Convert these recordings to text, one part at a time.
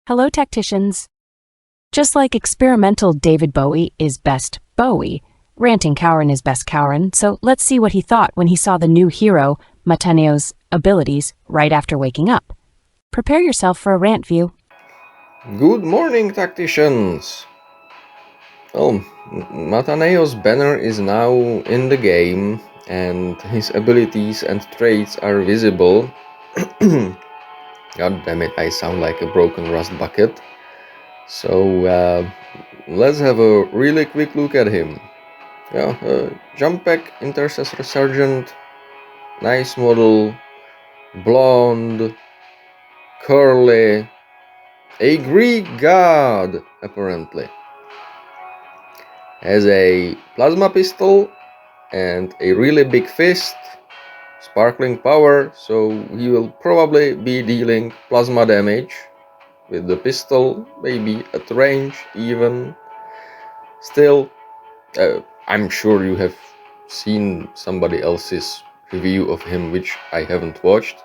Hello, tacticians. Just like experimental David Bowie is best Bowie, ranting Cowran is best Cowran, so let's see what he thought when he saw the new hero, Mataneo's abilities, right after waking up. Prepare yourself for a Rantview. Good morning, tacticians! Well, Mataneo's banner is now in the game, and his abilities and traits are visible. God damn it, I sound like a broken rust bucket. So, let's have a really quick look at him. Jump pack, Intercessor Sergeant, nice model, blonde, curly, a Greek god, apparently. Has a plasma pistol and a really big fist, sparkling power, so he will probably be dealing plasma damage with the pistol, maybe at range even. Still, I'm sure you have seen somebody else's review of him, which I haven't watched.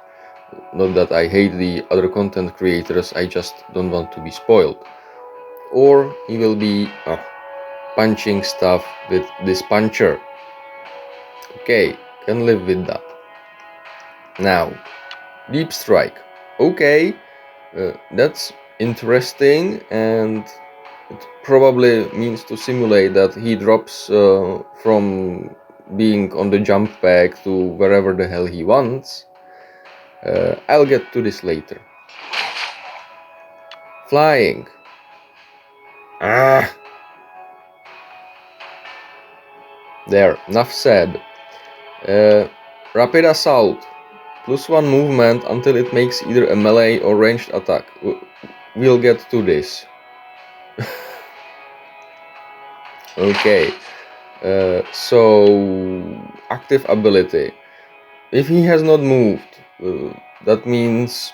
Not that I hate the other content creators, I just don't want to be spoiled. Or he will be punching stuff with this puncher. Okay, can live with that. Now, deep strike. Okay, that's interesting, and it probably means to simulate that he drops from being on the jump pack to wherever the hell he wants. I'll get to this later. Flying. There, enough said. Rapid assault. +1 movement until it makes either a melee or ranged attack. We'll get to this. Okay. So active ability. If he has not moved, that means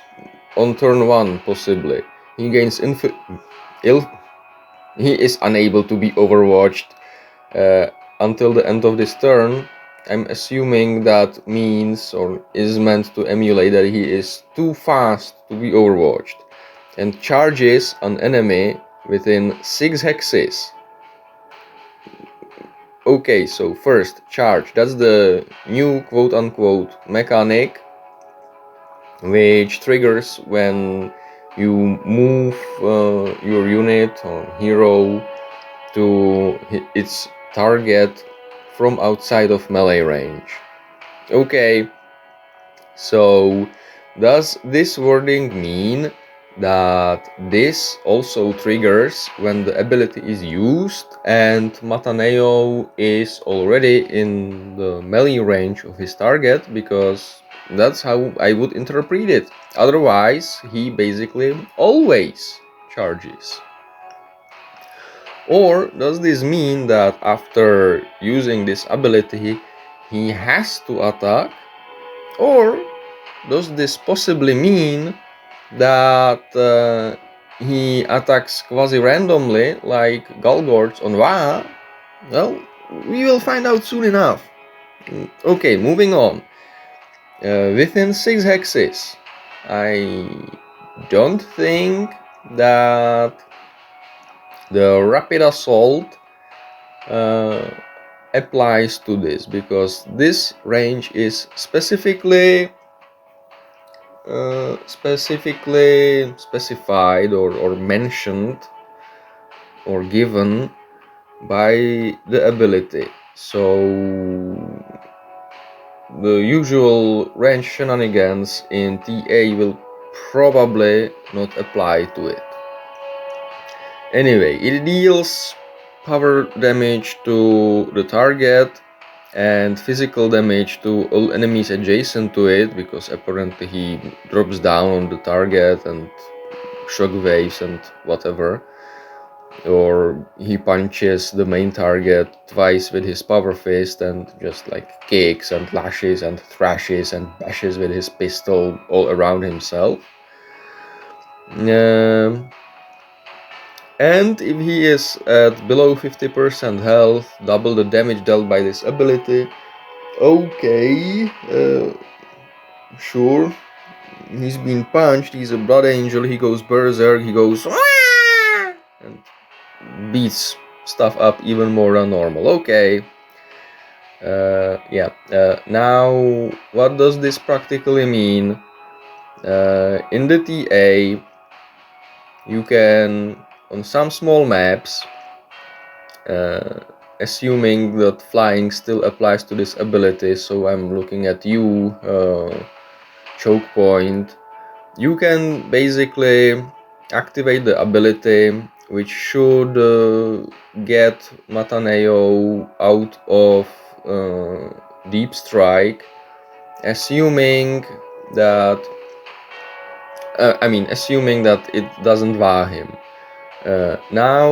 on turn 1 possibly. He gains he is unable to be overwatched until the end of this turn. I'm assuming that means or is meant to emulate that he is too fast to be overwatched and charges an enemy within 6 hexes. Okay, so first, charge. That's the new quote-unquote mechanic which triggers when you move your unit or hero to its target from outside of melee range. Okay, so does this wording mean that this also triggers when the ability is used and Mataneo is already in the melee range of his target? Because that's how I would interpret it. Otherwise, he basically always charges. Or does this mean that after using this ability, he has to attack? Or does this possibly mean that he attacks quasi-randomly, like Galgords on WH? Well, we will find out soon enough. Okay, moving on. Within 6 hexes, I don't think that the rapid assault applies to this, because this range is specifically specified or mentioned or given by the ability. So the usual range shenanigans in TA will probably not apply to it. Anyway, it deals power damage to the target and physical damage to all enemies adjacent to it, because apparently he drops down on the target and shockwaves and whatever, or he punches the main target twice with his power fist and just like kicks and lashes and thrashes and bashes with his pistol all around himself. And if he is at below 50% health, double the damage dealt by this ability. Okay, sure, he's been punched, he's a blood angel, he goes berserk, he goes and beats stuff up even more than normal. Okay. Now, what does this practically mean? In the TA, you can, on some small maps, assuming that flying still applies to this ability, so I'm looking at you, choke point, you can basically activate the ability which should get Mataneo out of deep strike, assuming that assuming that it doesn't VAR him. Now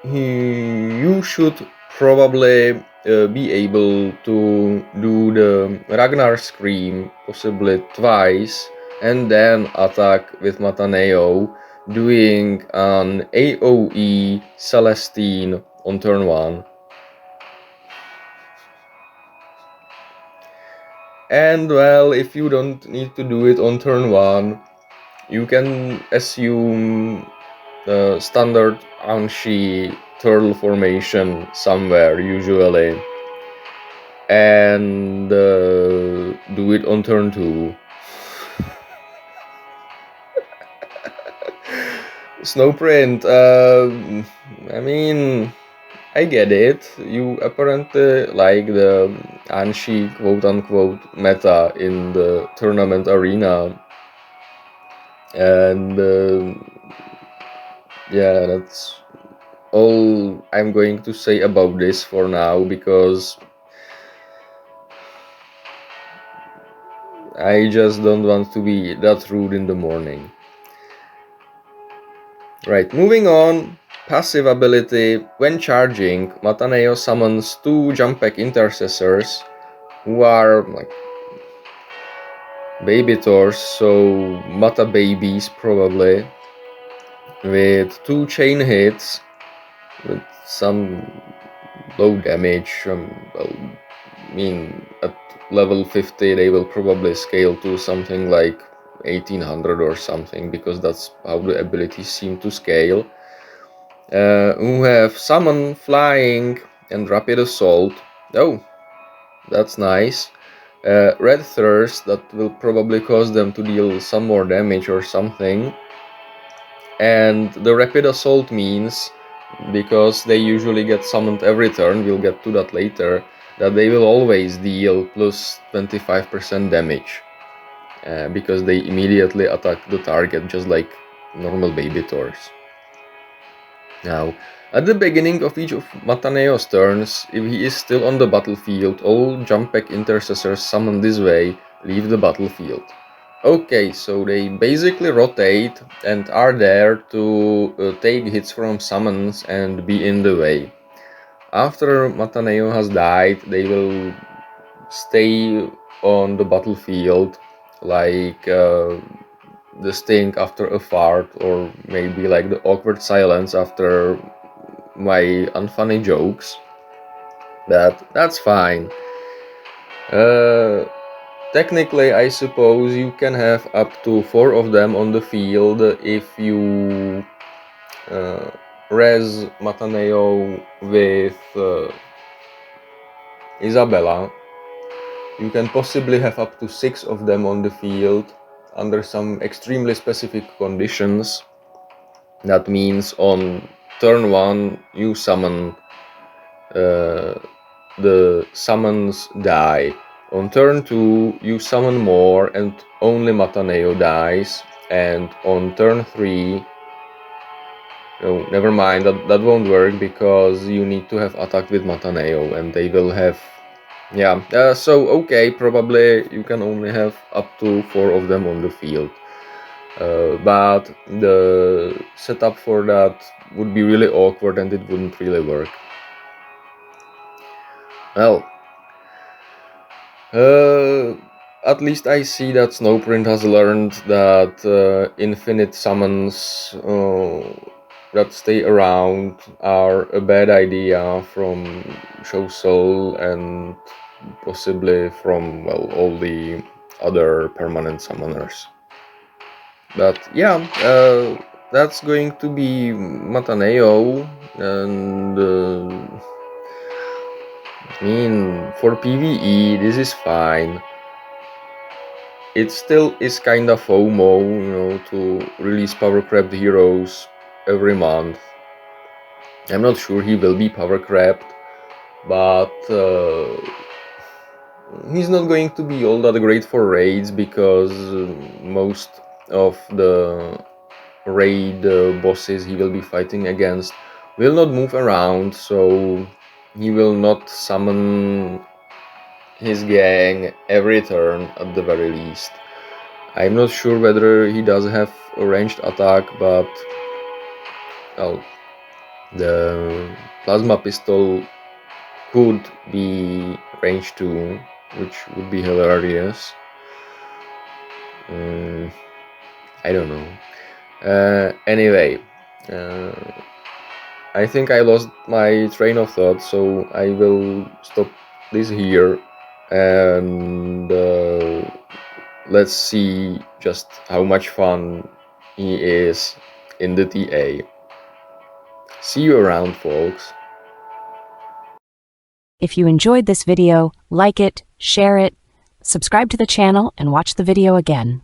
you should probably be able to do the Ragnar scream possibly twice and then attack with Mataneo, doing an AoE Celestine on turn 1. And well, if you don't need to do it on turn 1, you can assume the standard Anshi turtle formation somewhere usually, and do it on turn 2. Snowprint, I get it. You apparently like the Anshi quote-unquote meta in the tournament arena, and yeah, that's all I'm going to say about this for now, because I just don't want to be that rude in the morning. Right, moving on. Passive ability. When charging, Mataneo summons 2 jump pack intercessors who are like baby Thors, so Mata babies probably, with 2 chain hits with some low damage. At level 50 they will probably scale to something like 1800 or something, because that's how the abilities seem to scale. Who have summon, flying, and rapid assault. Oh, that's nice. Red thirst, that will probably cause them to deal some more damage or something. And the rapid assault means, because they usually get summoned every turn, we'll get to that later, that they will always deal plus 25% damage, because they immediately attack the target just like normal baby Thors. Now, at the beginning of each of Mataneo's turns, if he is still on the battlefield, all jump pack intercessors summoned this way leave the battlefield. Okay, so they basically rotate and are there to take hits from summons and be in the way. After Mataneo has died, they will stay on the battlefield, like the stink after a fart, or maybe like the awkward silence after my unfunny jokes. That's fine. Technically, I suppose you can have up to 4 of them on the field if you res Mataneo with Isabella. You can possibly have up to 6 of them on the field under some extremely specific conditions. That means on turn 1 you summon, the summons die. On turn 2 you summon more and only Mataneo dies, and on turn 3, no, never mind, that won't work, because you need to have attack with Mataneo and they will have, so okay, probably you can only have up to 4 of them on the field. But the setup for that would be really awkward and it wouldn't really work. Well, at least I see that Snowprint has learned that infinite summons that stay around are a bad idea from Show Soul and possibly from, well, all the other permanent summoners. But yeah, that's going to be Mataneo, and I mean, for PvE this is fine. It still is kinda FOMO, to release power crapped heroes every month. I'm not sure he will be power crapped, but he's not going to be all that great for raids, because most of the raid bosses he will be fighting against will not move around, so he will not summon his gang every turn at the very least. I'm not sure whether he does have a ranged attack, but well, the plasma pistol could be range 2, which would be hilarious. I don't know. Anyway, I think I lost my train of thought, so I will stop this here, and let's see just how much fun he is in the TA. See you around, folks. If you enjoyed this video, like it, share it, subscribe to the channel, and watch the video again.